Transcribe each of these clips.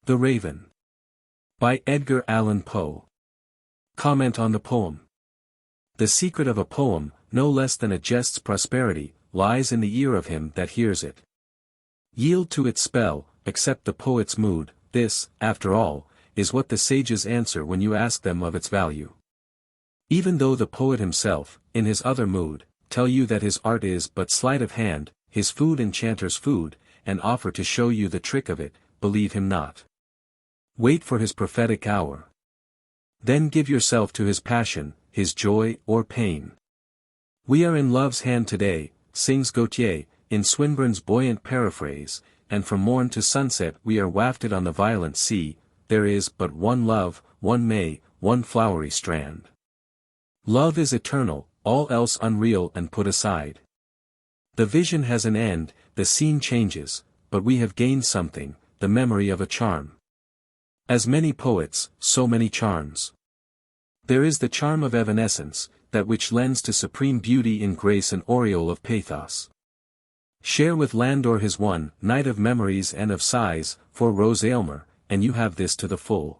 The Raven. By Edgar Allan Poe. Comment on the poem. The secret of a poem, no less than a jest's prosperity, lies in the ear of him that hears it. Yield to its spell, accept the poet's mood, this, after all, is what the sages answer when you ask them of its value. Even though the poet himself, in his other mood, tell you that his art is but sleight of hand, his food enchanter's food, and offer to show you the trick of it, believe him not. Wait for his prophetic hour. Then give yourself to his passion, his joy or pain. We are in love's hand today, sings Gautier, in Swinburne's buoyant paraphrase, and from morn to sunset we are wafted on the violent sea, there is but one love, one May, one flowery strand. Love is eternal, all else unreal and put aside. The vision has an end, the scene changes, but we have gained something, the memory of a charm. As many poets, so many charms. There is the charm of evanescence, that which lends to supreme beauty in grace an aureole of pathos. Share with Landor his one night of memories and of sighs, for Rose Aylmer, and you have this to the full.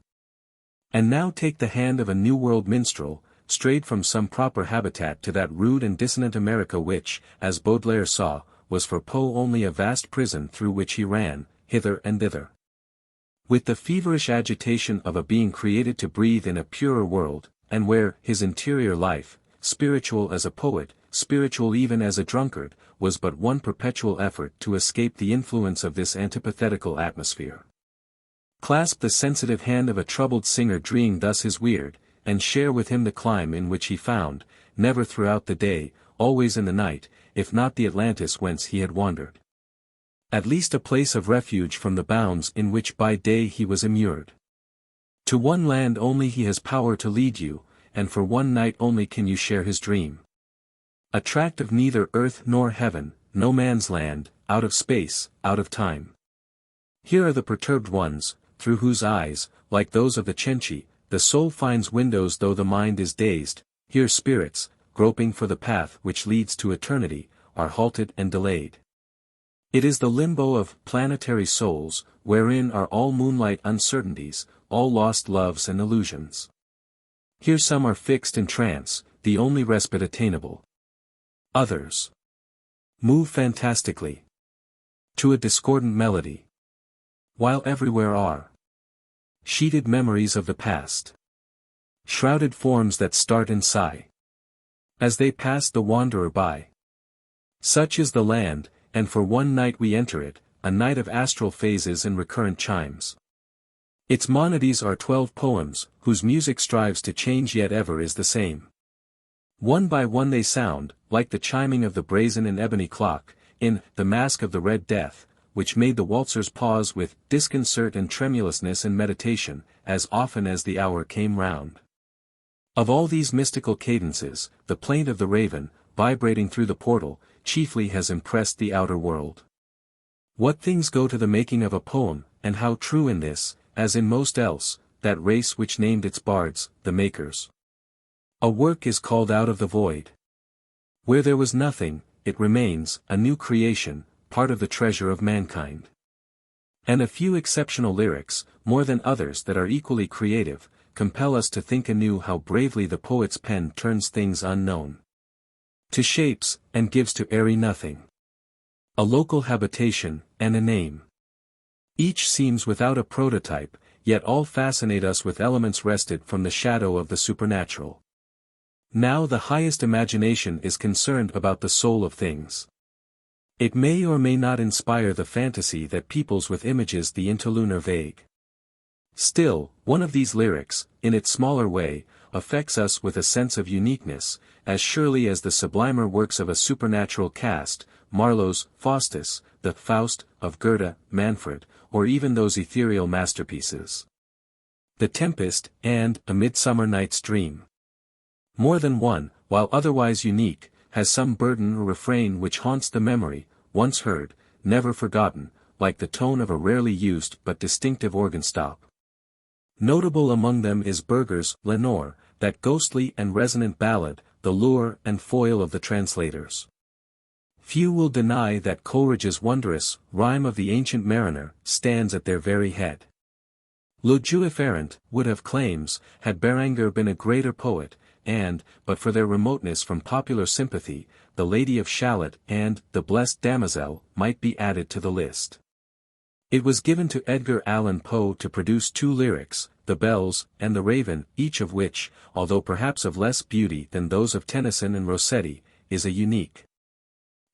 And now take the hand of a New World minstrel, strayed from some proper habitat to that rude and dissonant America which, as Baudelaire saw, was for Poe only a vast prison through which he ran, hither and thither. With the feverish agitation of a being created to breathe in a purer world, and where his interior life, spiritual as a poet, spiritual even as a drunkard, was but one perpetual effort to escape the influence of this antipathetical atmosphere. Clasp the sensitive hand of a troubled singer dreeing thus his weird, and share with him the clime in which he found, never throughout the day, always in the night, if not the Atlantis whence he had wandered. At least a place of refuge from the bounds in which by day he was immured. To one land only he has power to lead you, and for one night only can you share his dream. A tract of neither earth nor heaven, no man's land, out of space, out of time. Here are the perturbed ones, through whose eyes, like those of the Cenci, the soul finds windows though the mind is dazed. Here spirits, groping for the path which leads to eternity, are halted and delayed. It is the limbo of planetary souls, wherein are all moonlight uncertainties, all lost loves and illusions. Here some are fixed in trance, the only respite attainable. Others move fantastically to a discordant melody, while everywhere are sheeted memories of the past, shrouded forms that start and sigh as they pass the wanderer by. Such is the land, and for one night we enter it, a night of astral phases and recurrent chimes. Its monodies are 12 poems, whose music strives to change yet ever is the same. One by one they sound, like the chiming of the brazen and ebony clock, in The Masque of the Red Death, which made the waltzers pause with disconcert and tremulousness and meditation, as often as the hour came round. Of all these mystical cadences, the plaint of the raven, vibrating through the portal, chiefly has impressed the outer world. What things go to the making of a poem, and how true in this, as in most else, that race which named its bards, the makers. A work is called out of the void. Where there was nothing, it remains, a new creation, part of the treasure of mankind. And a few exceptional lyrics, more than others that are equally creative, compel us to think anew how bravely the poet's pen turns things unknown to shapes, and gives to airy nothing a local habitation, and a name. Each seems without a prototype, yet all fascinate us with elements wrested from the shadow of the supernatural. Now the highest imagination is concerned about the soul of things. It may or may not inspire the fantasy that peoples with images the interlunar vague. Still, one of these lyrics, in its smaller way, affects us with a sense of uniqueness, as surely as the sublimer works of a supernatural cast, Marlowe's Faustus, the Faust of Goethe, Manfred, or even those ethereal masterpieces, The Tempest and A Midsummer Night's Dream. More than one, while otherwise unique, has some burden or refrain which haunts the memory, once heard, never forgotten, like the tone of a rarely used but distinctive organ stop. Notable among them is Berger's Lenore, that ghostly and resonant ballad, the lure and foil of the translators. Few will deny that Coleridge's wondrous Rime of the Ancient Mariner stands at their very head. Le Juif would have claims, had Beranger been a greater poet, and, but for their remoteness from popular sympathy, the Lady of Shalott and the Blessed Damozel might be added to the list. It was given to Edgar Allan Poe to produce two lyrics, The Bells and The Raven, each of which, although perhaps of less beauty than those of Tennyson and Rossetti, is a unique.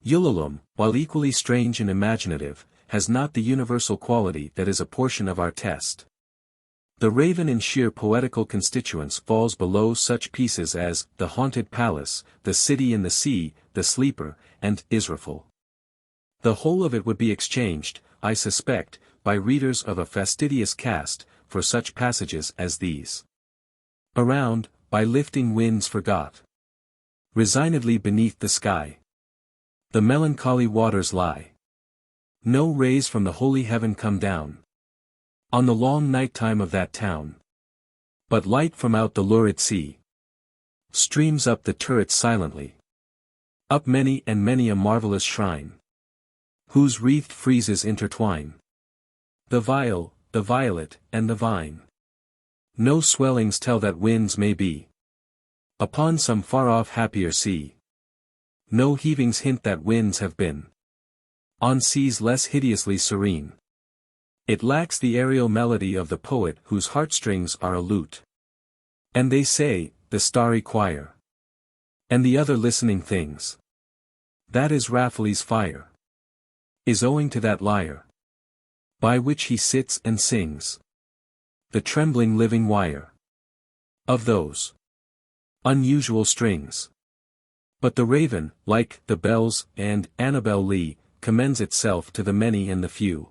Ulalume, while equally strange and imaginative, has not the universal quality that is a portion of our test. The Raven in sheer poetical constituents falls below such pieces as The Haunted Palace, The City in the Sea, The Sleeper, and Israfel. The whole of it would be exchanged, I suspect, by readers of a fastidious cast, for such passages as these. Around, by lifting winds forgot. Resignedly beneath the sky. The melancholy waters lie. No rays from the holy heaven come down. On the long night time of that town. But light from out the lurid sea. Streams up the turrets silently. Up many and many a marvelous shrine. Whose wreathed friezes intertwine. The viol, the violet, and the vine. No swellings tell that winds may be. Upon some far-off happier sea. No heavings hint that winds have been. On seas less hideously serene. It lacks the aerial melody of the poet whose heartstrings are a lute. And they say, the starry choir. And the other listening things. That is Raffaelle's fire. Is owing to that lyre. By which he sits and sings. The trembling living wire. Of those unusual strings. But the Raven, like The Bells and Annabel Lee, commends itself to the many and the few.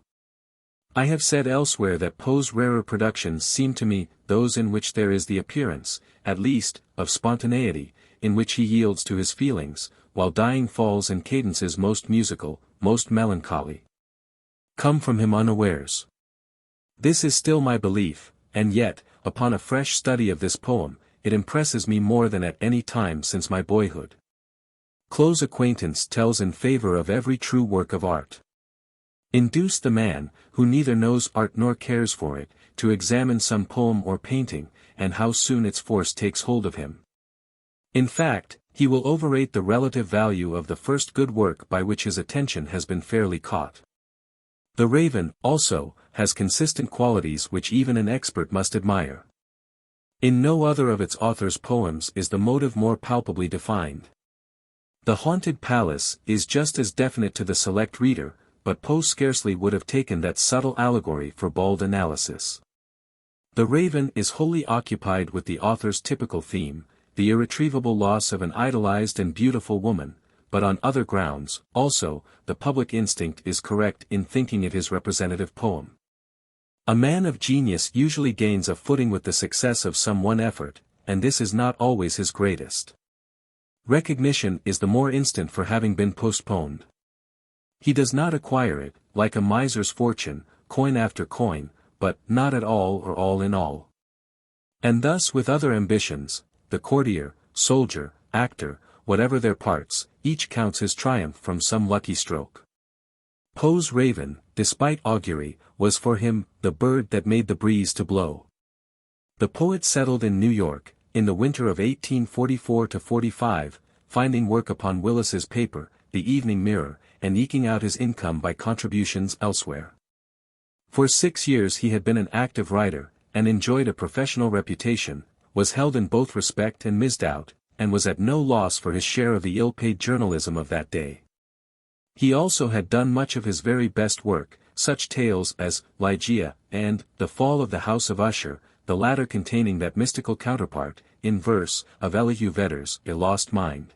I have said elsewhere that Poe's rarer productions seem to me those in which there is the appearance, at least, of spontaneity, in which he yields to his feelings, while dying falls and cadences most musical, most melancholy, come from him unawares. This is still my belief, and yet, upon a fresh study of this poem, it impresses me more than at any time since my boyhood. Close acquaintance tells in favor of every true work of art. Induce the man, who neither knows art nor cares for it, to examine some poem or painting, and how soon its force takes hold of him. In fact, he will overrate the relative value of the first good work by which his attention has been fairly caught. The Raven, also, has consistent qualities which even an expert must admire. In no other of its author's poems is the motive more palpably defined. The Haunted Palace is just as definite to the select reader, but Poe scarcely would have taken that subtle allegory for bald analysis. The Raven is wholly occupied with the author's typical theme, the irretrievable loss of an idolized and beautiful woman, but on other grounds, also, the public instinct is correct in thinking it his representative poem. A man of genius usually gains a footing with the success of some one effort, and this is not always his greatest. Recognition is the more instant for having been postponed. He does not acquire it, like a miser's fortune, coin after coin, but not at all or all in all. And thus with other ambitions, the courtier, soldier, actor, whatever their parts, each counts his triumph from some lucky stroke. Poe's Raven, despite augury, was for him, the bird that made the breeze to blow. The poet settled in New York, in the winter of 1844–45, finding work upon Willis's paper, The Evening Mirror, and eking out his income by contributions elsewhere. For 6 years he had been an active writer, and enjoyed a professional reputation, was held in both respect and misdoubt, and was at no loss for his share of the ill-paid journalism of that day. He also had done much of his very best work, such tales as Ligeia and The Fall of the House of Usher, the latter containing that mystical counterpart, in verse, of Elihu Vedder's A Lost Mind.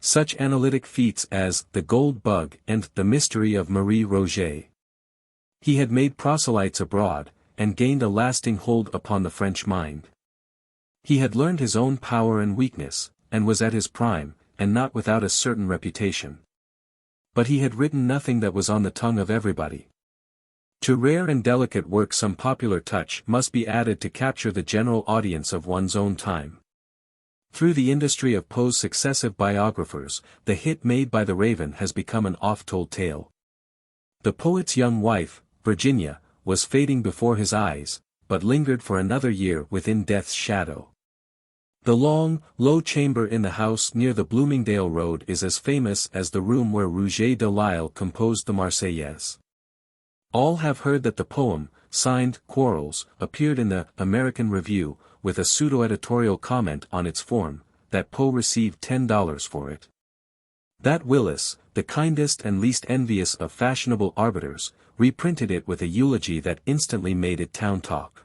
Such analytic feats as The Gold Bug and The Mystery of Marie Roget. He had made proselytes abroad, and gained a lasting hold upon the French mind. He had learned his own power and weakness, and was at his prime, and not without a certain reputation. But he had written nothing that was on the tongue of everybody. To rare and delicate work some popular touch must be added to capture the general audience of one's own time. Through the industry of Poe's successive biographers, the hit made by The Raven has become an oft-told tale. The poet's young wife, Virginia, was fading before his eyes, but lingered for another year within death's shadow. The long, low chamber in the house near the Bloomingdale Road is as famous as the room where Rouget de Lisle composed the Marseillaise. All have heard that the poem, signed Quarles, appeared in the American Review, with a pseudo-editorial comment on its form, that Poe received $10 for it. That Willis, the kindest and least envious of fashionable arbiters, reprinted it with a eulogy that instantly made it town talk.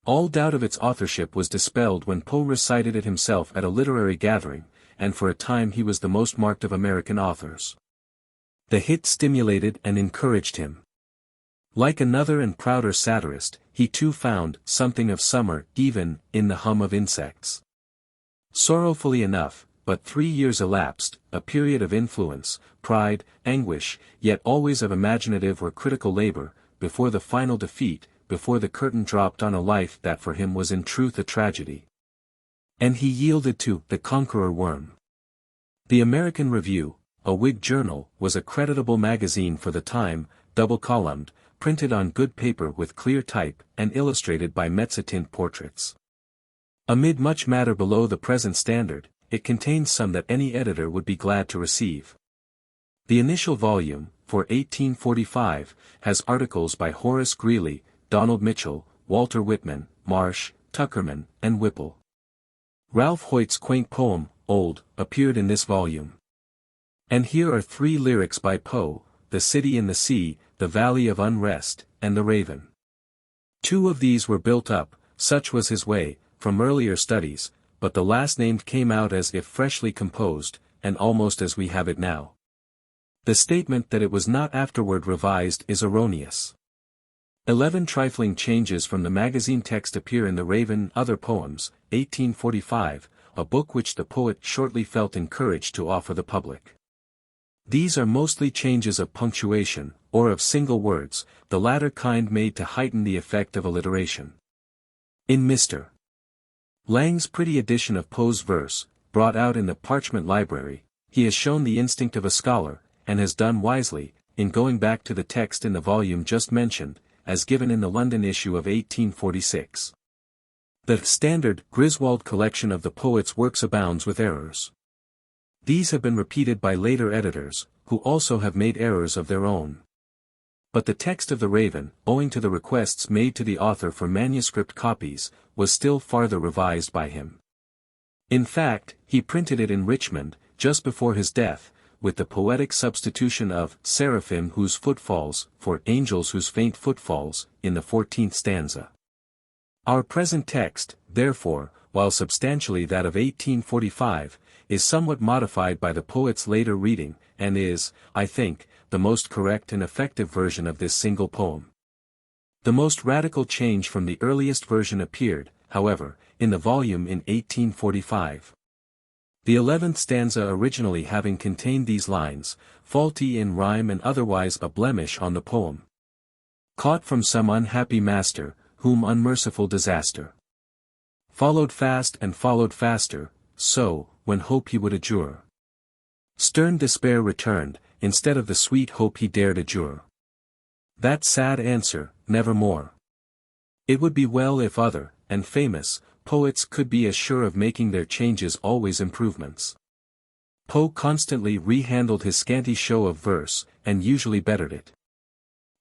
All doubt of its authorship was dispelled when Poe recited it himself at a literary gathering, and for a time he was the most marked of American authors. The hit stimulated and encouraged him. Like another and prouder satirist, he too found something of summer even in the hum of insects. Sorrowfully enough, but 3 years elapsed, a period of influence, pride, anguish, yet always of imaginative or critical labor, before the final defeat, before the curtain dropped on a life that for him was in truth a tragedy. And he yielded to the conqueror worm. The American Review, a Whig journal, was a creditable magazine for the time, double-columned, printed on good paper with clear type and illustrated by mezzotint portraits. Amid much matter below the present standard, it contains some that any editor would be glad to receive. The initial volume, for 1845, has articles by Horace Greeley, Donald Mitchell, Walter Whitman, Marsh, Tuckerman, and Whipple. Ralph Hoyt's quaint poem, Old, appeared in this volume. And here are 3 lyrics by Poe, The City in the Sea, The Valley of Unrest, and The Raven. 2 of these were built up, such was his way, from earlier studies, but the last named came out as if freshly composed, and almost as we have it now. The statement that it was not afterward revised is erroneous. 11 trifling changes from the magazine text appear in The Raven Other Poems, 1845, a book which the poet shortly felt encouraged to offer the public. These are mostly changes of punctuation, or of single words, the latter kind made to heighten the effect of alliteration. In Mr. Lang's pretty edition of Poe's verse, brought out in the Parchment Library, he has shown the instinct of a scholar, and has done wisely, in going back to the text in the volume just mentioned, as given in the London issue of 1846. The standard Griswold collection of the poet's works abounds with errors. These have been repeated by later editors, who also have made errors of their own. But the text of The Raven, owing to the requests made to the author for manuscript copies, was still farther revised by him. In fact, he printed it in Richmond, just before his death, with the poetic substitution of seraphim whose footfalls for angels whose faint footfalls, in the 14th stanza. Our present text, therefore, while substantially that of 1845, is somewhat modified by the poet's later reading, and is, I think, the most correct and effective version of this single poem. The most radical change from the earliest version appeared, however, in the volume in 1845. The 11th stanza originally having contained these lines, faulty in rhyme and otherwise a blemish on the poem. Caught from some unhappy master, whom unmerciful disaster followed fast and followed faster, so, when hope he would adjure, stern despair returned, instead of the sweet hope he dared adjure. That sad answer, nevermore. It would be well if other, and famous, poets could be as sure of making their changes always improvements. Poe constantly rehandled his scanty show of verse, and usually bettered it.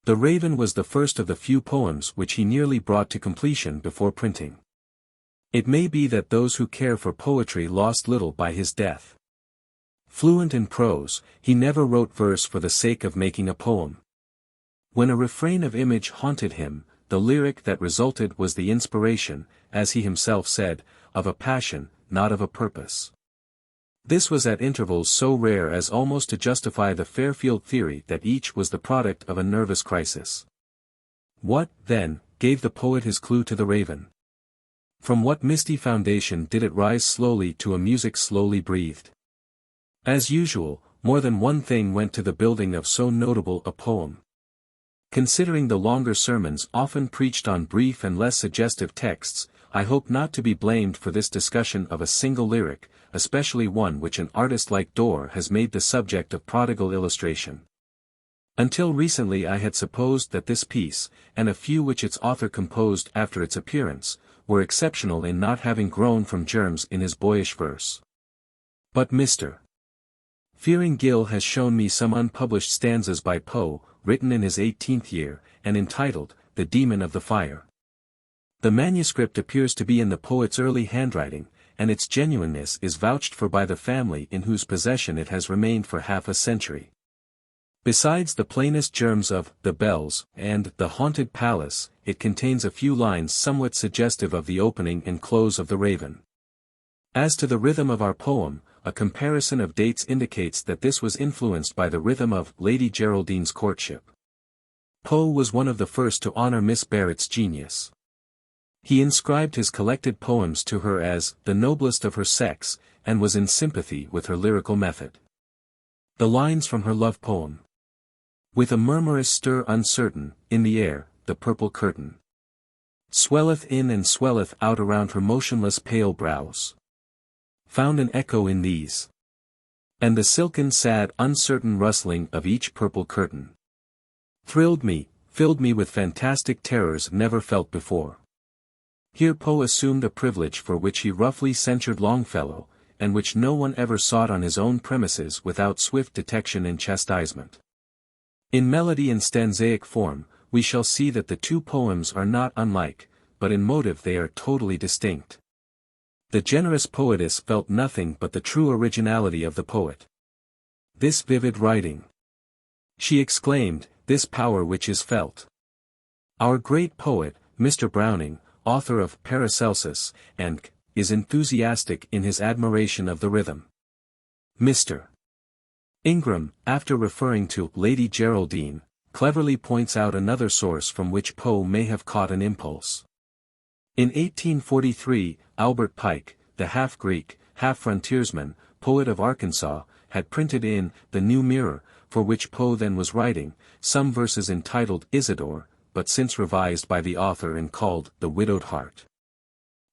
The Raven was the first of the few poems which he nearly brought to completion before printing. It may be that those who care for poetry lost little by his death. Fluent in prose, he never wrote verse for the sake of making a poem. When a refrain of image haunted him, the lyric that resulted was the inspiration, as he himself said, of a passion, not of a purpose. This was at intervals so rare as almost to justify the Fairfield theory that each was the product of a nervous crisis. What, then, gave the poet his clue to the Raven? From what misty foundation did it rise slowly to a music slowly breathed? As usual, more than one thing went to the building of so notable a poem. Considering the longer sermons often preached on brief and less suggestive texts, I hope not to be blamed for this discussion of a single lyric, especially one which an artist like Dorr has made the subject of prodigal illustration. Until recently I had supposed that this piece, and a few which its author composed after its appearance, were exceptional in not having grown from germs in his boyish verse. But Mr. Fearing Gill has shown me some unpublished stanzas by Poe, written in his 18th year, and entitled, The Demon of the Fire. The manuscript appears to be in the poet's early handwriting, and its genuineness is vouched for by the family in whose possession it has remained for half a century. Besides the plainest germs of The Bells and The Haunted Palace, it contains a few lines somewhat suggestive of the opening and close of The Raven. As to the rhythm of our poem, a comparison of dates indicates that this was influenced by the rhythm of Lady Geraldine's courtship. Poe was one of the first to honor Miss Barrett's genius. He inscribed his collected poems to her as the noblest of her sex, and was in sympathy with her lyrical method. The lines from her love poem. With a murmurous stir uncertain, in the air, the purple curtain swelleth in and swelleth out around her motionless pale brows. Found an echo in these. And the silken sad uncertain rustling of each purple curtain thrilled me, filled me with fantastic terrors never felt before. Here Poe assumed a privilege for which he roughly censured Longfellow, and which no one ever sought on his own premises without swift detection and chastisement. In melody and stanzaic form, we shall see that the two poems are not unlike, but in motive they are totally distinct. The generous poetess felt nothing but the true originality of the poet. This vivid writing, she exclaimed, this power which is felt. Our great poet, Mr. Browning, author of Paracelsus, and is enthusiastic in his admiration of the rhythm. Mr. Ingram, after referring to Lady Geraldine, cleverly points out another source from which Poe may have caught an impulse. In 1843, Albert Pike, the half-Greek, half-frontiersman, poet of Arkansas, had printed in The New Mirror, for which Poe then was writing, some verses entitled Isidore, but since revised by the author and called The Widowed Heart.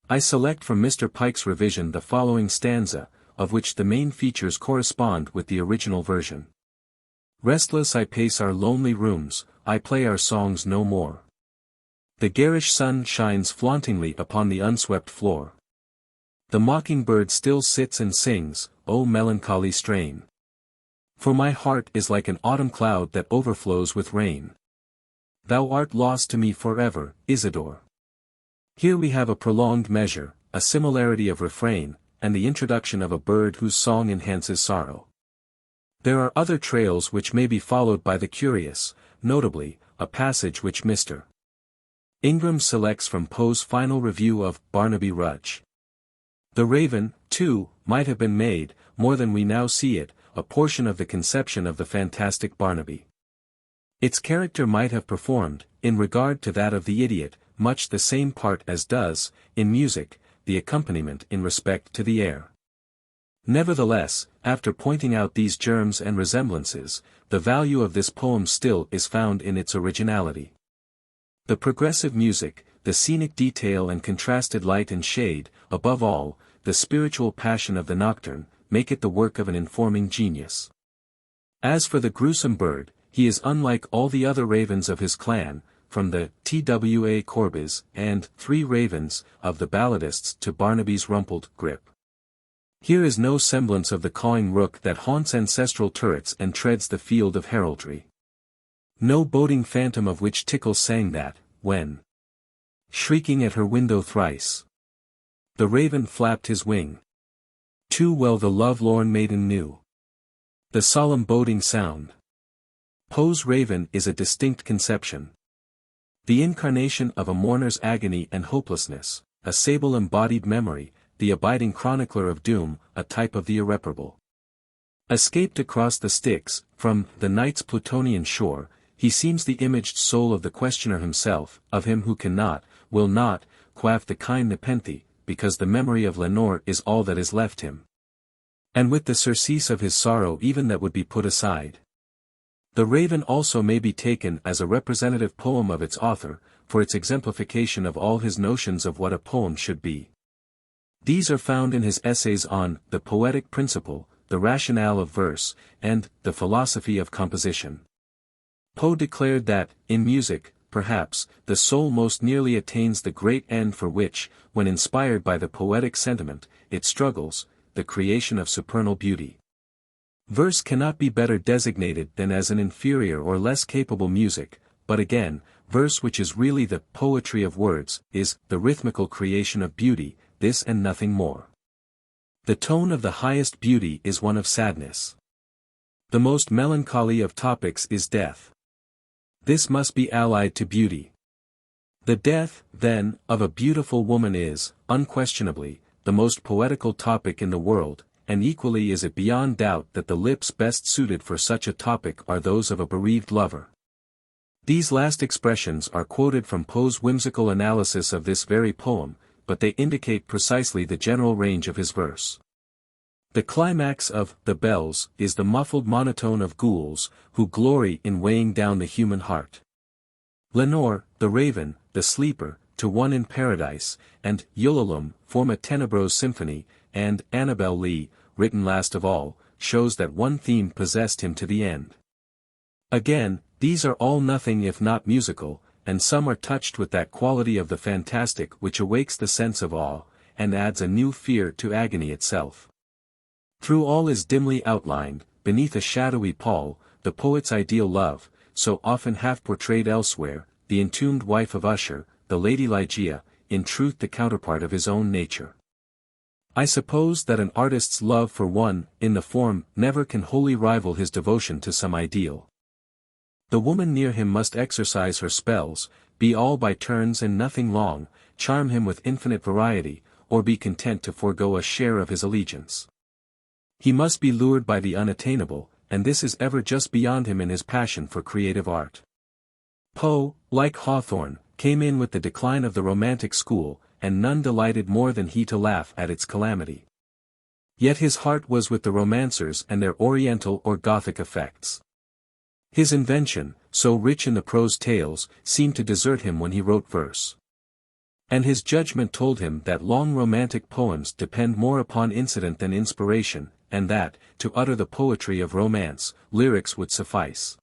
I select from Mr. Pike's revision the following stanza, of which the main features correspond with the original version. Restless I pace our lonely rooms, I play our songs no more. The garish sun shines flauntingly upon the unswept floor. The mockingbird still sits and sings, O melancholy strain. For my heart is like an autumn cloud that overflows with rain. Thou art lost to me forever, Isidore. Here we have a prolonged measure, a similarity of refrain, and the introduction of a bird whose song enhances sorrow. There are other trails which may be followed by the curious, notably, a passage which Mr. Ingram selects from Poe's final review of Barnaby Rudge. The Raven, too, might have been made, more than we now see it, a portion of the conception of the fantastic Barnaby. Its character might have performed, in regard to that of the idiot, much the same part as does, in music, the accompaniment in respect to the air. Nevertheless, after pointing out these germs and resemblances, the value of this poem still is found in its originality. The progressive music, the scenic detail and contrasted light and shade, above all, the spiritual passion of the nocturne, make it the work of an informing genius. As for the gruesome bird, he is unlike all the other ravens of his clan, from the Twa Corbys and Three Ravens of the balladists to Barnaby's rumpled grip. Here is no semblance of the cawing rook that haunts ancestral turrets and treads the field of heraldry. No boding phantom of which Tickell sang that, when shrieking at her window thrice, the raven flapped his wing. Too well the love-lorn maiden knew the solemn boding sound. Poe's raven is a distinct conception. The incarnation of a mourner's agony and hopelessness, a sable-embodied memory, the abiding chronicler of doom, a type of the irreparable. Escaped across the Styx, from the night's Plutonian shore, he seems the imaged soul of the questioner himself, of him who cannot, will not, quaff the kind nepenthe, because the memory of Lenore is all that is left him. And with the surcease of his sorrow even that would be put aside. The Raven also may be taken as a representative poem of its author, for its exemplification of all his notions of what a poem should be. These are found in his essays on The Poetic Principle, The Rationale of Verse, and The Philosophy of Composition. Poe declared that, in music, perhaps, the soul most nearly attains the great end for which, when inspired by the poetic sentiment, it struggles, the creation of supernal beauty. Verse cannot be better designated than as an inferior or less capable music, but again, verse which is really the poetry of words, is the rhythmical creation of beauty, this and nothing more. The tone of the highest beauty is one of sadness. The most melancholy of topics is death. This must be allied to beauty. The death, then, of a beautiful woman is, unquestionably, the most poetical topic in the world, and equally is it beyond doubt that the lips best suited for such a topic are those of a bereaved lover. These last expressions are quoted from Poe's whimsical analysis of this very poem, but they indicate precisely the general range of his verse. The climax of The Bells is the muffled monotone of ghouls, who glory in weighing down the human heart. Lenore, the raven, the sleeper, to one in paradise, and Ulalume form a tenebrose symphony, and Annabel Lee, written last of all, shows that one theme possessed him to the end. Again, these are all nothing if not musical, and some are touched with that quality of the fantastic which awakes the sense of awe, and adds a new fear to agony itself. Through all is dimly outlined, beneath a shadowy pall, the poet's ideal love, so often half-portrayed elsewhere, the entombed wife of Usher, the Lady Ligeia, in truth the counterpart of his own nature. I suppose that an artist's love for one, in the form, never can wholly rival his devotion to some ideal. The woman near him must exercise her spells, be all by turns and nothing long, charm him with infinite variety, or be content to forego a share of his allegiance. He must be lured by the unattainable, and this is ever just beyond him in his passion for creative art. Poe, like Hawthorne, came in with the decline of the Romantic school, and none delighted more than he to laugh at its calamity. Yet his heart was with the romancers and their Oriental or Gothic effects. His invention, so rich in the prose tales, seemed to desert him when he wrote verse. And his judgment told him that long romantic poems depend more upon incident than inspiration, and that, to utter the poetry of romance, lyrics would suffice.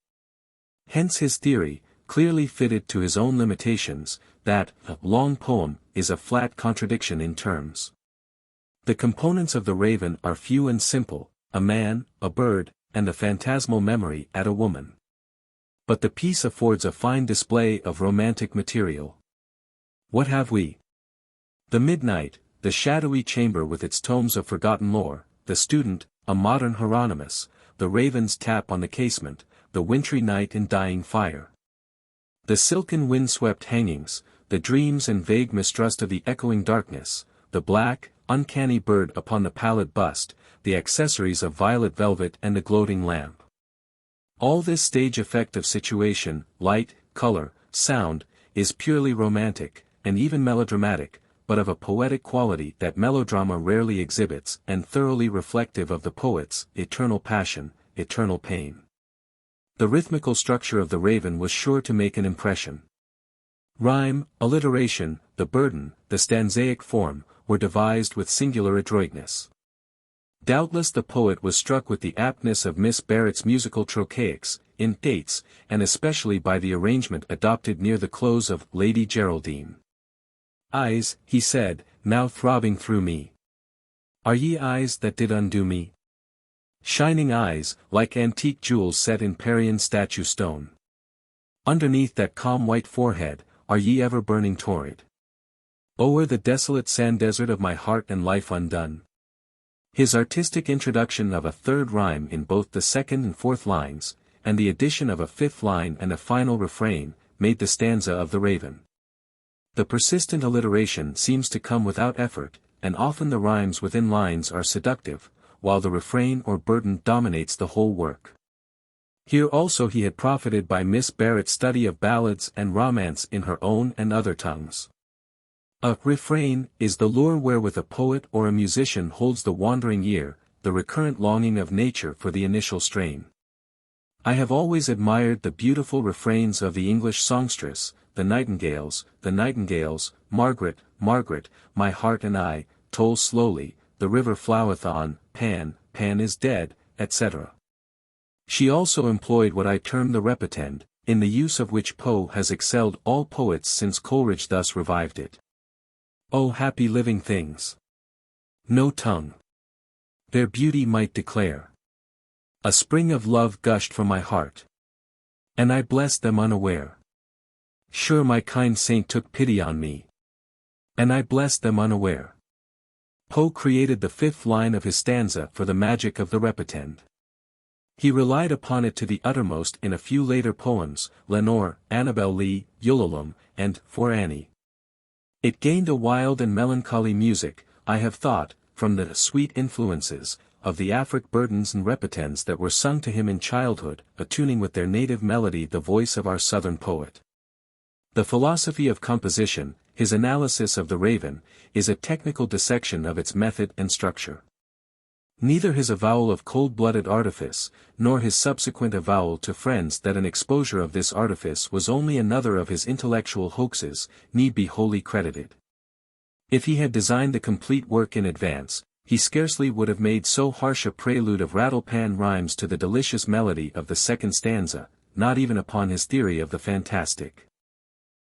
Hence his theory, clearly fitted to his own limitations, that a long poem is a flat contradiction in terms. The components of the Raven are few and simple, a man, a bird, and the phantasmal memory at a woman. But the piece affords a fine display of romantic material. What have we? The midnight, the shadowy chamber with its tomes of forgotten lore, the student, a modern Hieronymus, the raven's tap on the casement, the wintry night in dying fire. The silken wind-swept hangings, the dreams and vague mistrust of the echoing darkness, the black, uncanny bird upon the pallid bust, the accessories of violet velvet and the gloating lamp. All this stage effect of situation, light, color, sound, is purely romantic, and even melodramatic, but of a poetic quality that melodrama rarely exhibits and thoroughly reflective of the poet's eternal passion, eternal pain. The rhythmical structure of the Raven was sure to make an impression. Rhyme, alliteration, the burden, the stanzaic form, were devised with singular adroitness. Doubtless the poet was struck with the aptness of Miss Barrett's musical trochaics, in dates, and especially by the arrangement adopted near the close of Lady Geraldine. Eyes, he said, now throbbing through me. Are ye eyes that did undo me? Shining eyes, like antique jewels set in Parian statue stone. Underneath that calm white forehead, are ye ever burning torrid? O'er the desolate sand desert of my heart and life undone. His artistic introduction of a third rhyme in both the second and fourth lines, and the addition of a fifth line and a final refrain, made the stanza of the Raven. The persistent alliteration seems to come without effort, and often the rhymes within lines are seductive, while the refrain or burden dominates the whole work. Here also he had profited by Miss Barrett's study of ballads and romance in her own and other tongues. A refrain is the lure wherewith a poet or a musician holds the wandering ear, the recurrent longing of nature for the initial strain. I have always admired the beautiful refrains of the English songstress, the nightingales, Margaret, Margaret, my heart and I, toll slowly, the river floweth on, Pan, Pan is dead, etc. She also employed what I term the repetend, in the use of which Poe has excelled all poets since Coleridge thus revived it. O happy living things! No tongue their beauty might declare. A spring of love gushed from my heart, and I blessed them unaware. Sure my kind saint took pity on me, and I blessed them unaware. Poe created the fifth line of his stanza for the magic of the repetend. He relied upon it to the uttermost in a few later poems, Lenore, Annabel Lee, Ulalume, and For Annie. It gained a wild and melancholy music, I have thought, from the sweet influences of the Afric burdens and repetends that were sung to him in childhood, attuning with their native melody the voice of our Southern poet. The philosophy of composition, his analysis of the Raven, is a technical dissection of its method and structure. Neither his avowal of cold-blooded artifice, nor his subsequent avowal to friends that an exposure of this artifice was only another of his intellectual hoaxes, need be wholly credited. If he had designed the complete work in advance, he scarcely would have made so harsh a prelude of rattle-pan rhymes to the delicious melody of the second stanza, not even upon his theory of the fantastic.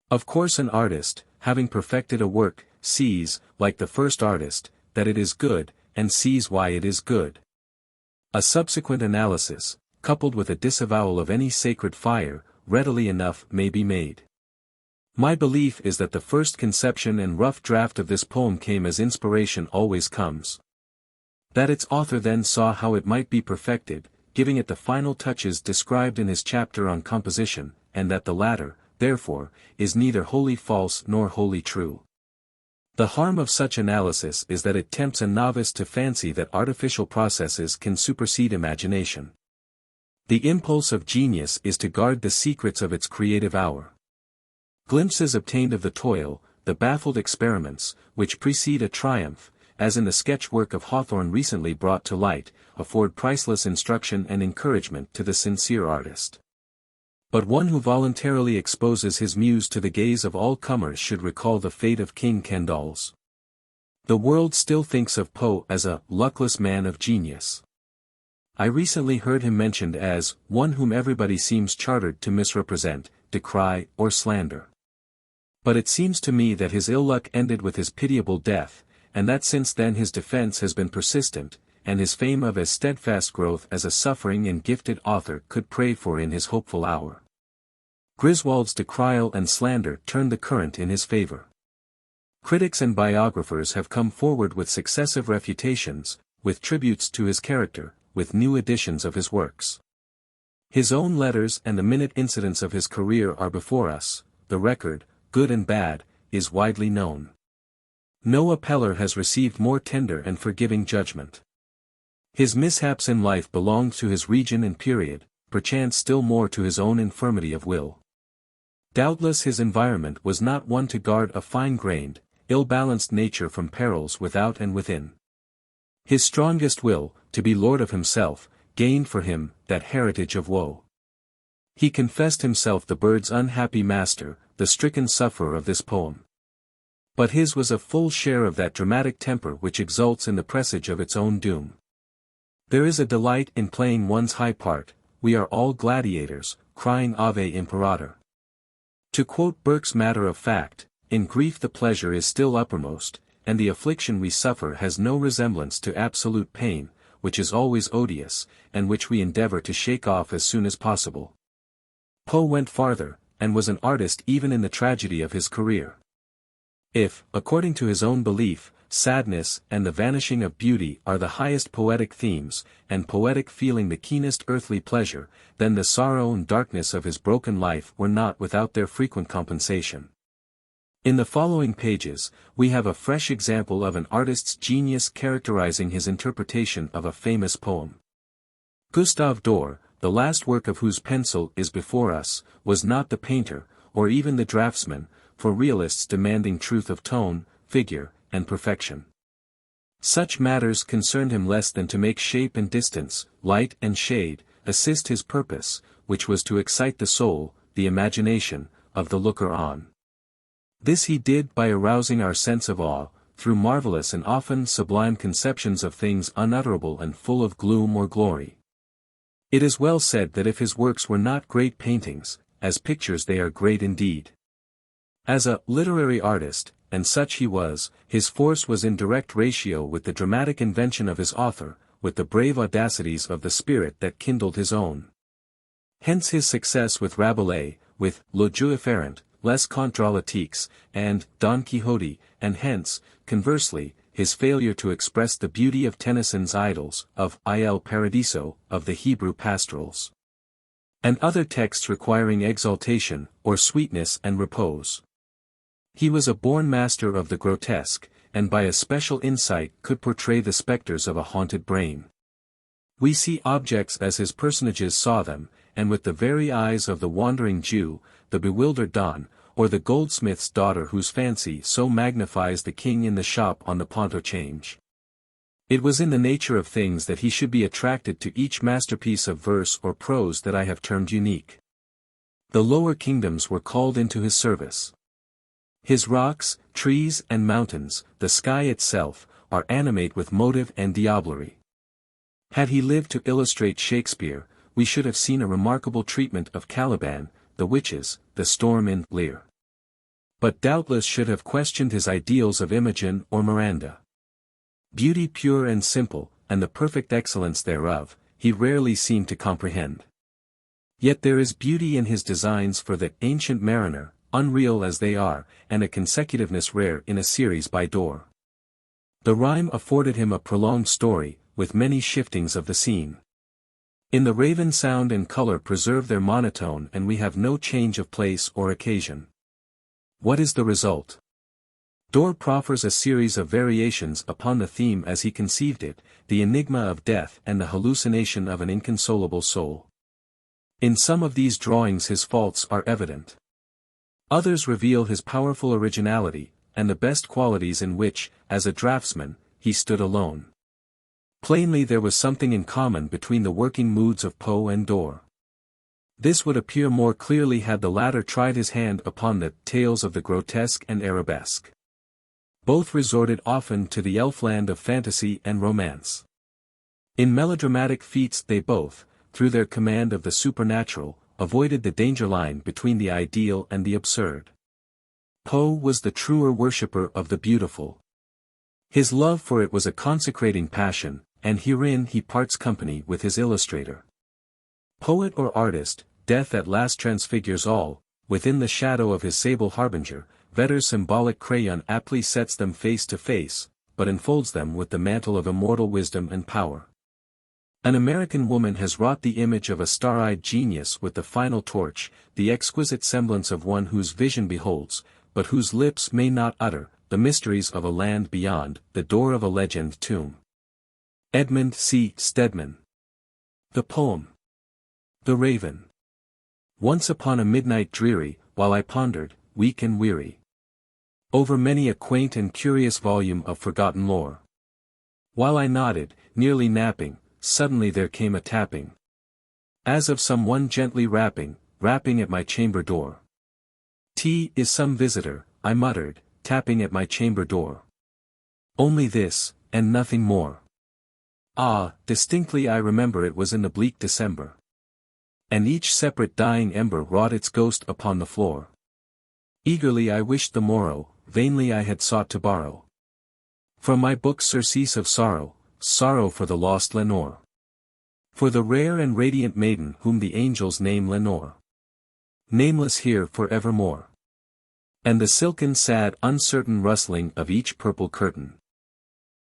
Of course an artist, having perfected a work, sees, like the first artist, that it is good, and sees why it is good. A subsequent analysis, coupled with a disavowal of any sacred fire, readily enough may be made. My belief is that the first conception and rough draft of this poem came as inspiration always comes. That its author then saw how it might be perfected, giving it the final touches described in his chapter on composition, and that the latter, therefore, is neither wholly false nor wholly true. The harm of such analysis is that it tempts a novice to fancy that artificial processes can supersede imagination. The impulse of genius is to guard the secrets of its creative hour. Glimpses obtained of the toil, the baffled experiments, which precede a triumph, as in the sketch work of Hawthorne recently brought to light, afford priceless instruction and encouragement to the sincere artist. But one who voluntarily exposes his muse to the gaze of all comers should recall the fate of King Kendall's. The world still thinks of Poe as a luckless man of genius. I recently heard him mentioned as one whom everybody seems chartered to misrepresent, decry, or slander. But it seems to me that his ill luck ended with his pitiable death, and that since then his defense has been persistent, and his fame of as steadfast growth as a suffering and gifted author could pray for in his hopeful hour. Griswold's decrial and slander turned the current in his favor. Critics and biographers have come forward with successive refutations, with tributes to his character, with new editions of his works. His own letters and the minute incidents of his career are before us, the record, good and bad, is widely known. No appeller has received more tender and forgiving judgment. His mishaps in life belonged to his region and period, perchance still more to his own infirmity of will. Doubtless his environment was not one to guard a fine-grained, ill-balanced nature from perils without and within. His strongest will, to be lord of himself, gained for him that heritage of woe. He confessed himself the bird's unhappy master, the stricken sufferer of this poem. But his was a full share of that dramatic temper which exults in the presage of its own doom. There is a delight in playing one's high part, we are all gladiators, crying Ave Imperator. To quote Burke's matter of fact, in grief the pleasure is still uppermost, and the affliction we suffer has no resemblance to absolute pain, which is always odious, and which we endeavor to shake off as soon as possible. Poe went farther, and was an artist even in the tragedy of his career. If, according to his own belief, sadness and the vanishing of beauty are the highest poetic themes, and poetic feeling the keenest earthly pleasure, then the sorrow and darkness of his broken life were not without their frequent compensation. In the following pages, we have a fresh example of an artist's genius characterizing his interpretation of a famous poem. Gustave Doré, the last work of whose pencil is before us, was not the painter, or even the draftsman, for realists demanding truth of tone, figure, and perfection. Such matters concerned him less than to make shape and distance, light and shade, assist his purpose, which was to excite the soul, the imagination, of the looker-on. This he did by arousing our sense of awe, through marvelous and often sublime conceptions of things unutterable and full of gloom or glory. It is well said that if his works were not great paintings, as pictures they are great indeed. As a literary artist, and such he was, his force was in direct ratio with the dramatic invention of his author, with the brave audacities of the spirit that kindled his own. Hence his success with Rabelais, with Le Jeu Effarant, Les Contes Drôlatiques, and Don Quixote, and hence, conversely, his failure to express the beauty of Tennyson's Idylls, of Il Paradiso, of the Hebrew pastorals, and other texts requiring exaltation, or sweetness and repose. He was a born master of the grotesque, and by a special insight could portray the spectres of a haunted brain. We see objects as his personages saw them, and with the very eyes of the wandering Jew, the bewildered Don, or the goldsmith's daughter whose fancy so magnifies the king in the shop on the Pontchartrain. It was in the nature of things that he should be attracted to each masterpiece of verse or prose that I have termed unique. The lower kingdoms were called into his service. His rocks, trees and mountains, the sky itself, are animate with motive and diablerie. Had he lived to illustrate Shakespeare, we should have seen a remarkable treatment of Caliban, the witches, the storm in Lear. But doubtless should have questioned his ideals of Imogen or Miranda. Beauty pure and simple, and the perfect excellence thereof, he rarely seemed to comprehend. Yet there is beauty in his designs for the Ancient Mariner, unreal as they are, and a consecutiveness rare in a series by Doré. The rhyme afforded him a prolonged story, with many shiftings of the scene. In the Raven sound and color preserve their monotone and we have no change of place or occasion. What is the result? Doré proffers a series of variations upon the theme as he conceived it, the enigma of death and the hallucination of an inconsolable soul. In some of these drawings his faults are evident. Others reveal his powerful originality, and the best qualities in which, as a draftsman, he stood alone. Plainly there was something in common between the working moods of Poe and Doré. This would appear more clearly had the latter tried his hand upon the tales of the grotesque and arabesque. Both resorted often to the elfland of fantasy and romance. In melodramatic feats they both, through their command of the supernatural, avoided the danger line between the ideal and the absurd. Poe was the truer worshipper of the beautiful. His love for it was a consecrating passion, and herein he parts company with his illustrator. Poet or artist, death at last transfigures all, within the shadow of his sable harbinger, Vedder's symbolic crayon aptly sets them face to face, but enfolds them with the mantle of immortal wisdom and power. An American woman has wrought the image of a star-eyed genius with the final torch, the exquisite semblance of one whose vision beholds, but whose lips may not utter, the mysteries of a land beyond, the door of a legend tomb. Edmund C. Stedman. The poem. The Raven. Once upon a midnight dreary, while I pondered, weak and weary, over many a quaint and curious volume of forgotten lore. While I nodded, nearly napping, suddenly there came a tapping, as of some one gently rapping at my chamber door. "'T is some visitor,' I muttered, tapping at my chamber door. Only this, and nothing more. Ah, distinctly I remember it was in the bleak December. And each separate dying ember wrought its ghost upon the floor. Eagerly I wished the morrow, vainly I had sought to borrow from my book surcease of sorrow, sorrow for the lost Lenore. For the rare and radiant maiden whom the angels name Lenore. Nameless here for evermore. And the silken sad uncertain rustling of each purple curtain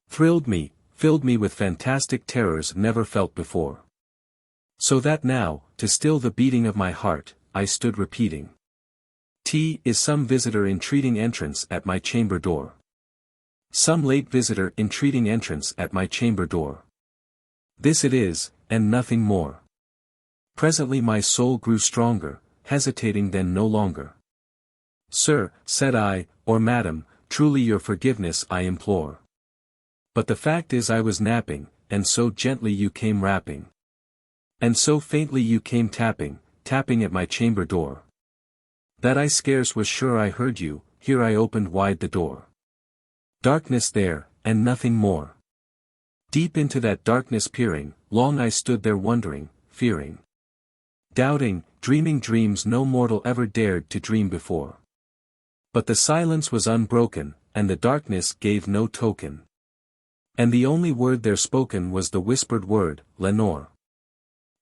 thrilled me, filled me with fantastic terrors never felt before. So that now, to still the beating of my heart, I stood repeating, 'T is some visitor entreating entrance at my chamber door. Some late visitor entreating entrance at my chamber door. This it is, and nothing more.' Presently my soul grew stronger, hesitating then no longer. 'Sir,' said I, 'or madam, truly your forgiveness I implore. But the fact is I was napping, and so gently you came rapping. And so faintly you came tapping at my chamber door. That I scarce was sure I heard you, here I opened wide the door. Darkness there, and nothing more. Deep into that darkness peering, long I stood there wondering, fearing. Doubting, dreaming dreams no mortal ever dared to dream before. But the silence was unbroken, and the darkness gave no token. And the only word there spoken was the whispered word, Lenore.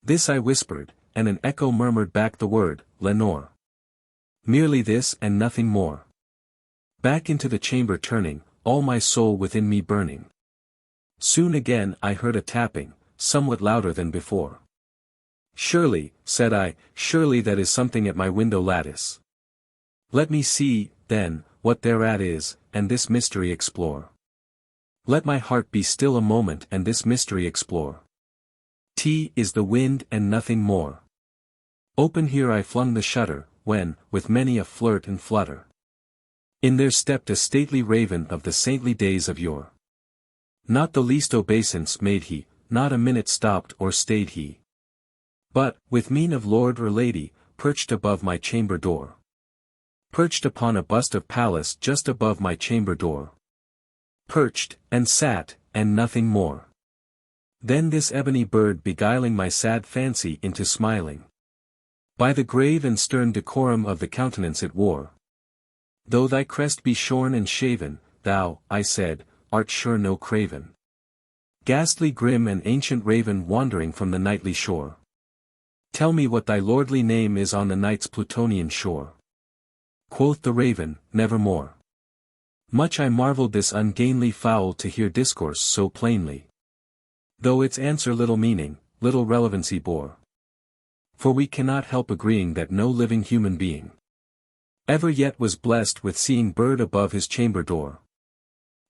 This I whispered, and an echo murmured back the word, Lenore. Merely this and nothing more. Back into the chamber turning, all my soul within me burning. Soon again I heard a tapping, somewhat louder than before. Surely, said I, surely that is something at my window lattice. Let me see, then, what thereat is, and this mystery explore. Let my heart be still a moment and this mystery explore. T is the wind and nothing more. Open here I flung the shutter, when, with many a flirt and flutter, in there stepped a stately raven of the saintly days of yore. Not the least obeisance made he, not a minute stopped or stayed he. But, with mien of lord or lady, perched above my chamber door. Perched upon a bust of Pallas just above my chamber door. Perched, and sat, and nothing more. Then this ebony bird beguiling my sad fancy into smiling. By the grave and stern decorum of the countenance it wore. Though thy crest be shorn and shaven, thou, I said, art sure no craven. Ghastly grim and ancient raven wandering from the nightly shore. Tell me what thy lordly name is on the night's Plutonian shore. Quoth the raven, Nevermore. Much I marveled this ungainly fowl to hear discourse so plainly. Though its answer little meaning, little relevancy bore. For we cannot help agreeing that no living human being ever yet was blessed with seeing bird above his chamber door.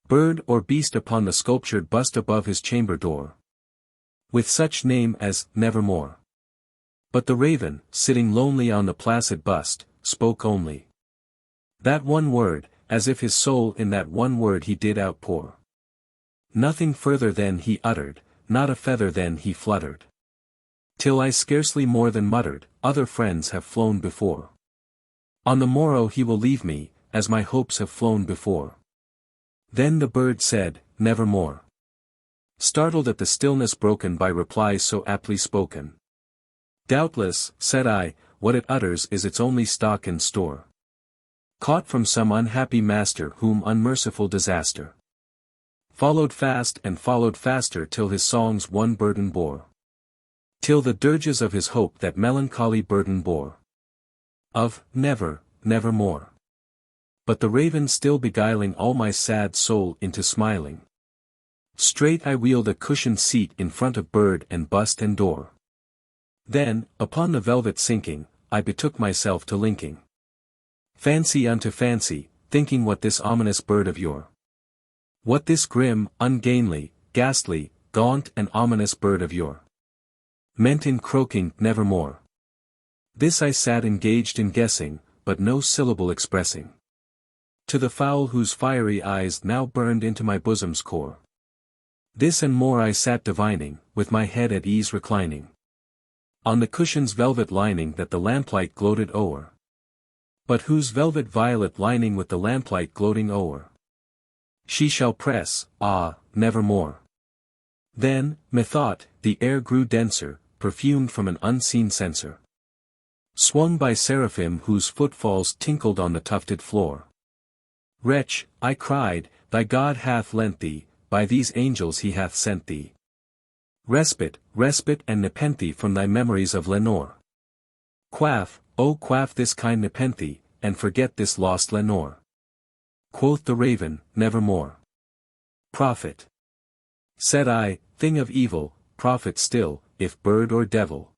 Bird or beast upon the sculptured bust above his chamber door. With such name as, Nevermore. But the raven, sitting lonely on the placid bust, spoke only that one word, as if his soul in that one word he did outpour. Nothing further then he uttered, not a feather then he fluttered. Till I scarcely more than muttered, other friends have flown before. On the morrow he will leave me, as my hopes have flown before. Then the bird said, Nevermore. Startled at the stillness broken by replies so aptly spoken. Doubtless, said I, what it utters is its only stock and store. Caught from some unhappy master whom unmerciful disaster followed fast and followed faster till his songs one burden bore. Till the dirges of his hope that melancholy burden bore. Of, nevermore. But the raven still beguiling all my sad soul into smiling. Straight I wheeled a cushioned seat in front of bird and bust and door. Then, upon the velvet sinking, I betook myself to linking fancy unto fancy, thinking what this ominous bird of yore. What this grim, ungainly, ghastly, gaunt and ominous bird of yore meant in croaking, Nevermore. This I sat engaged in guessing, but no syllable expressing. To the fowl whose fiery eyes now burned into my bosom's core. This and more I sat divining, with my head at ease reclining. On the cushion's velvet lining that the lamplight gloated o'er. But whose velvet violet lining with the lamplight gloating o'er? She shall press, nevermore. Then, methought, the air grew denser, perfumed from an unseen censer. Swung by seraphim whose footfalls tinkled on the tufted floor. Wretch, I cried, thy God hath lent thee, by these angels he hath sent thee. Respite and nepenthe from thy memories of Lenore. Quaff, oh quaff this kind nepenthe, and forget this lost Lenore. Quoth the raven, Nevermore. Prophet. Said I, thing of evil, prophet still, if bird or devil.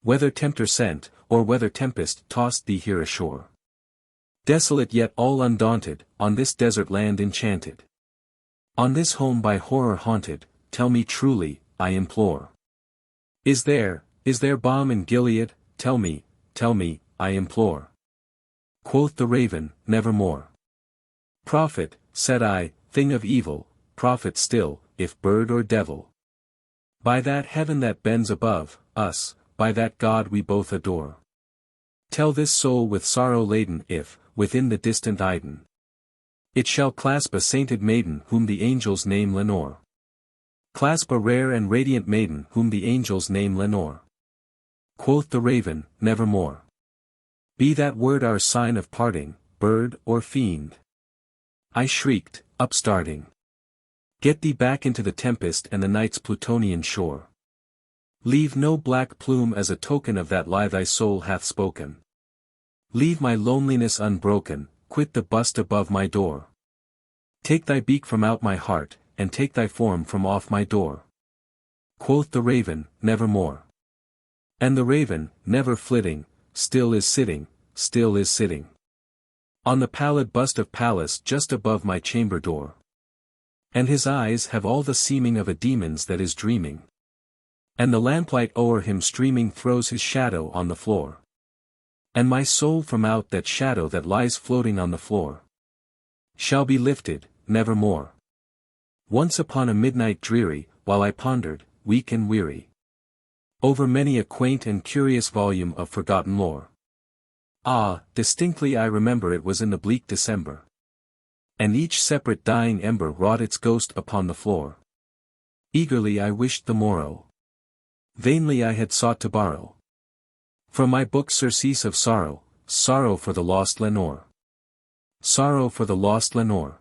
Whether tempter sent, or whether tempest tossed thee here ashore. Desolate yet all undaunted, on this desert land enchanted. On this home by horror haunted, tell me truly, I implore. Is there balm in Gilead? Tell me, I implore. Quoth the raven, Nevermore. Prophet, said I, thing of evil, prophet still, if bird or devil. By that heaven that bends above us, by that God we both adore. Tell this soul with sorrow laden if, within the distant Iden, it shall clasp a sainted maiden whom the angels name Lenore. Clasp a rare and radiant maiden whom the angels name Lenore. Quoth the raven, Nevermore. Be that word our sign of parting, bird or fiend. I shrieked, upstarting. Get thee back into the tempest and the night's Plutonian shore. Leave no black plume as a token of that lie thy soul hath spoken. Leave my loneliness unbroken, quit the bust above my door. Take thy beak from out my heart, and take thy form from off my door. Quoth the raven, Nevermore. And the raven, never flitting, still is sitting, still is sitting. On the pallid bust of Pallas just above my chamber door. And his eyes have all the seeming of a demon's that is dreaming. And the lamplight o'er him streaming throws his shadow on the floor. And my soul from out that shadow that lies floating on the floor shall be lifted, nevermore. Once upon a midnight dreary, while I pondered, weak and weary, over many a quaint and curious volume of forgotten lore. Ah, distinctly I remember it was in the bleak December. And each separate dying ember wrought its ghost upon the floor. Eagerly I wished the morrow. Vainly I had sought to borrow from my book surcease of sorrow, sorrow for the lost Lenore. Sorrow for the lost Lenore.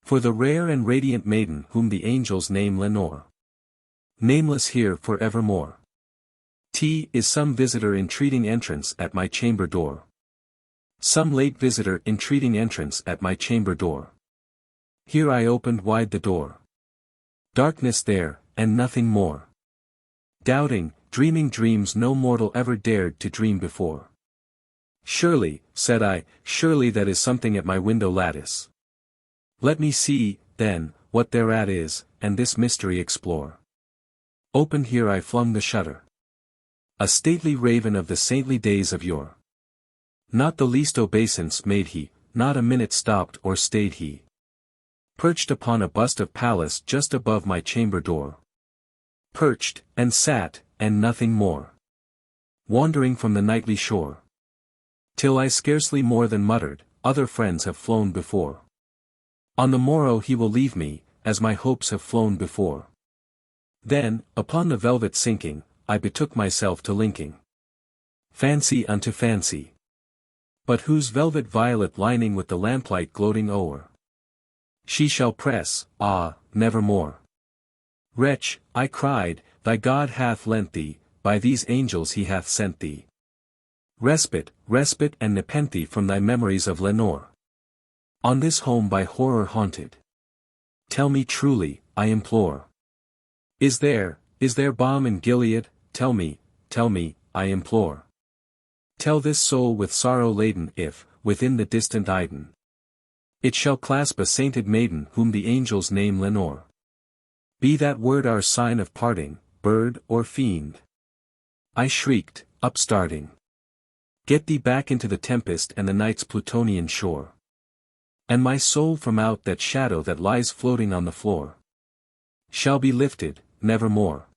For the rare and radiant maiden whom the angels name Lenore. Nameless here for evermore. Is some visitor entreating entrance at my chamber door. Some late visitor entreating entrance at my chamber door. Here I opened wide the door. Darkness there, and nothing more. Doubting, dreaming dreams no mortal ever dared to dream before. Surely, said I, surely that is something at my window lattice. Let me see, then, what thereat is, and this mystery explore. Open here I flung the shutter. A stately raven of the saintly days of yore. Not the least obeisance made he, not a minute stopped or stayed he. Perched upon a bust of Pallas just above my chamber door. Perched, and sat, and nothing more. Wandering from the nightly shore. Till I scarcely more than muttered, other friends have flown before. On the morrow he will leave me, as my hopes have flown before. Then, upon the velvet sinking, I betook myself to linking fancy unto fancy. But whose velvet violet lining with the lamplight gloating o'er? She shall press, ah, nevermore. Wretch, I cried, thy God hath lent thee, by these angels he hath sent thee. Respite, respite and nepenthe from thy memories of Lenore. On this home by horror haunted. Tell me truly, I implore. Is there balm in Gilead? Tell me, I implore. Tell this soul with sorrow laden if, within the distant Iden, it shall clasp a sainted maiden whom the angels name Lenore. Be that word our sign of parting, bird or fiend. I shrieked, upstarting. Get thee back into the tempest and the night's Plutonian shore. And my soul from out that shadow that lies floating on the floor shall be lifted, nevermore.